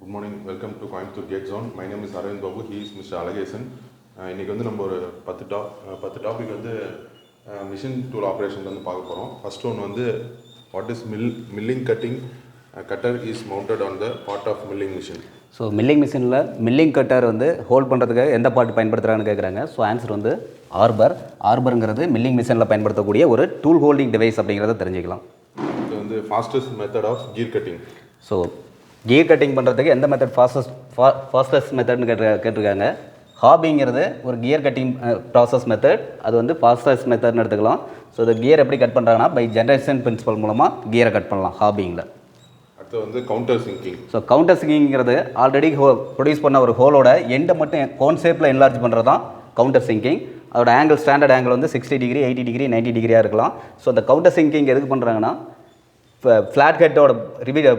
Good morning. Welcome to Coimbatore Gate Zone. My name is Arvind Babu. He is Mr. Alagasan. இன்றைக்கி வந்து நம்ம ஒரு 10 topic வந்து machine tool operation வந்து பார்க்க போகிறோம். ஃபர்ஸ்ட் ஒன் வந்து what is milling cutter is mounted on the part of milling machine. So milling மிஷினில் மில்லிங் கட்டர் வந்து ஹோல்ட் பண்ணுறதுக்கு எந்த பார்ட் பயன்படுத்துகிறாங்கன்னு கேட்குறாங்க. ஸோ ஆன்சர் வந்து ஆர்பருங்கிறது மில்லிங் மிஷினில் பயன்படுத்தக்கூடிய ஒரு டூல் ஹோல்டிங் டிவைஸ் அப்படிங்கிறத தெரிஞ்சுக்கலாம். இது வந்து fastest method of gear cutting. So gear cutting பண்ணுறதுக்கு எந்த மெத்தட் ஃபாஸ்டஸ்ட் மெத்தட்னு கேட்டிருக்காங்க. ஹாபிங்கிறது ஒரு கியர் கட்டிங் ப்ராசஸ் மெத்தட், அது வந்து ஃபாஸ்டஸ்ட் மெத்தட்னு எடுத்துக்கலாம். ஸோ இந்த கியர் எப்படி கட் பண்ணுறாங்கன்னா பை ஜென்ரேஷன் பிரின்சிபல் மூலமாக கியரை கட் பண்ணலாம் ஹாபிங்கில். அடுத்து வந்து கவுண்டர் சிங்கிங். ஸோ கவுண்டர் சிங்கிங்கிறது ஆல்ரெடி ப்ரொடியூஸ் பண்ண ஒரு ஹோலோட எண்டை மட்டும் கோன் ஷேப்பில் என்லார்ஜ் பண்ணுறது தான் கவுண்டர் சிங்கிங். அதோட ஆங்கிள் ஸ்டாண்டர்ட் ஆங்கிள் வந்து 60 டிகிரி 80 டிகிரி 90 டிகிரியாக இருக்கலாம். ஸோ இந்த கவுண்டர் சிங்கிங் எதுக்கு பண்ணுறாங்கன்னா ஃப்ளாட் ஹெட்டோட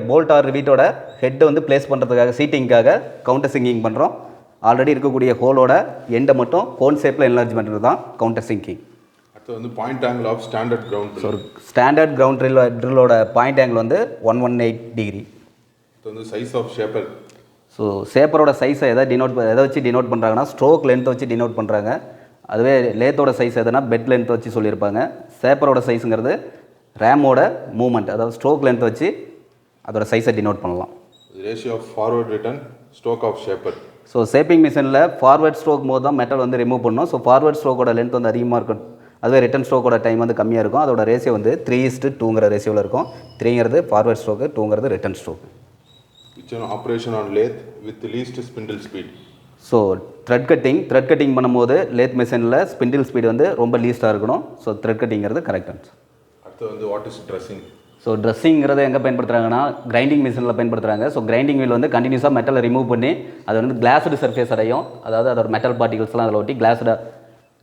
போல்ட் ஆர் ரிவீட்டோட ஹெட்டை வந்து பிளேஸ் பண்ணுறதுக்காக சீட்டிங்காக கவுண்டர் சிங்கிங் பண்ணுறோம். ஆல்ரெடி இருக்கக்கூடிய ஹோலோட எண்டை மட்டும் கோன் ஷேப்பில் என்லார்ஜ் பண்ணுறது தான் கவுண்டர் சிங்கிங். அடுத்து வந்து point angle of standard ground. So standard ground ட்ரில்லோட பாயிண்ட் ஆங்கிள் வந்து 118 டிகிரி. இது வந்து சைஸ் ஆஃப் ஷேப்பர். ஸோ ஷேப்பரோட சைஸை எதை வச்சு டினோட் பண்ணுறாங்கன்னா ஸ்ட்ரோக் லென்த்தை வச்சு டினோட் பண்ணுறாங்க. அதுவே லேத்தோட சைஸ் எதுனா பெட் லென்த் வச்சு சொல்லியிருப்பாங்க. ஷேப்பரோட சைஸுங்கிறது ரேமோட மூவ்மெண்ட், அதாவது ஸ்ட்ரோக் லென்த் வச்சு அதோட சைஸை டினோட் பண்ணலாம். Ratio of forward return stroke of shaper. So shaping மிஷினில் ஃபார்வர்ட் ஸ்ட்ரோக் போது தான் மெட்டல் வந்து ரிமூவ் பண்ணணும். ஸோ ஃபார்வர்ட் ஸ்ட்ரோக்கோட லென்த் வந்து அதிகமாக இருக்கும், அதுவே ரிட்டன் ஸ்ட்ரோக்கோட டைம் வந்து கம்மியாக இருக்கும். அதோட ரேஷியோ வந்து 3:2 ரேஷியோவில் இருக்கும். 3ங்கிறது ஃபார்வர்ட் ஸ்ட்ரோக்கு, 2ங்கிறது return stroke. Operation on lathe with least spindle speed. So thread cutting பண்ணும்போது லேத் மிஷினில் ஸ்பிண்டில் ஸ்பீடு வந்து ரொம்ப லீஸ்ட்டாக இருக்கணும். ஸோ த்ரெட் கட்டிங்கிறது கரெக்ட் ஆன்சர். அடுத்து வந்து வாட் இஸ் ட்ரெஸ்ஸிங். ஸோ ட்ரெஸ்ஸிங்கிறத எங்கே பயன்படுத்துகிறாங்கன்னா கிரைண்டிங் மிஷினில் பயன்படுத்துகிறாங்க. ஸோ கிரைண்டிங் வீல் வந்து கண்டினியூஸாக மெட்டலை ரிமூவ் பண்ணி அது வந்து கிளாஸ்டு சர்ஃபேஸ் அடையும், அதாவது அதோட மெட்டல் பார்ட்டிகல்ஸ்லாம் அதில் ஒட்டி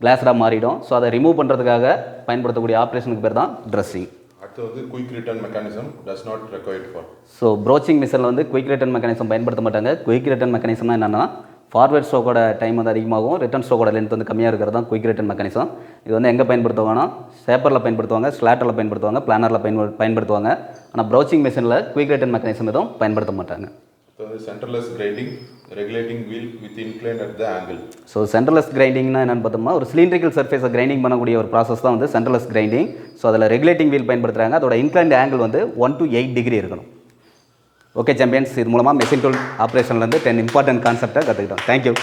கிளாஸ்டாக மாறிடும். ஸோ அதை ரிமூவ் பண்ணுறதுக்காக பயன்படுத்தக்கூடிய ஆப்ரேஷனுக்கு பேர் தான் ட்ரெஸ்ஸிங். அடுத்து வந்து quick return mechanism does not required for. So broaching மிஷினில் வந்து குயிக் ரிட்டர்ன் மெக்கானிசம் பயன்படுத்த மாட்டாங்க. குயிக் ரிட்டர்ன் மெக்கானிசம்னா என்னென்னா ஃபார்வர்ட் ஸ்ட்ரோக்கோட டைம் வந்து அதிகமாகும், ரிட்டன் ஸ்ட்ரோக்கோட லென்த் வந்து கம்மியாக இருக்கிறது தான் குயிக் ரிட்டர்ன் மெக்கானிசம். இது வந்து எங்கே பயன்படுத்துவாங்கன்னா ஷேப்பரில் பயன்படுத்துவாங்க, ஸ்லாட்டரில் பயன்படுத்துவாங்க, பிளானரில் பயன்படுத்துவாங்க. ஆனால் ப்ரௌச்சிங் மிஷினில் குயிக் ரிட்டர்ன் மெக்கானிசம் எதுவும் பயன்படுத்த மாட்டாங்க. Centreless grinding regulating wheel with incline at the angle. So centreless கிரைண்டிங்னா என்னென்னு பார்த்தோம்னா ஒரு சிலிண்ட்ரிக்கல் சர்ஃபேஸை கிரைண்டிங் பண்ணக்கூடிய ஒரு ப்ராசஸ் தான் வந்து சென்டர்லெஸ் கிரைண்டிங். ஸோ அதில் ரெகுலேட்டிங் வீல் பயன்படுத்துகிறாங்க. அதோட இன்க்ளைண்ட் ஆங்கிள் வந்து 1 to 8 டிகிரி இருக்கணும். ஓகே சாம்பியன்ஸ், இது மூலமாக மெஷின் டூல் ஆப்ரேஷன்லேருந்து 10 இம்பார்ட்டன்ட் கான்செப்டை கற்றுக்கிட்டோம். தேங்க்யூ.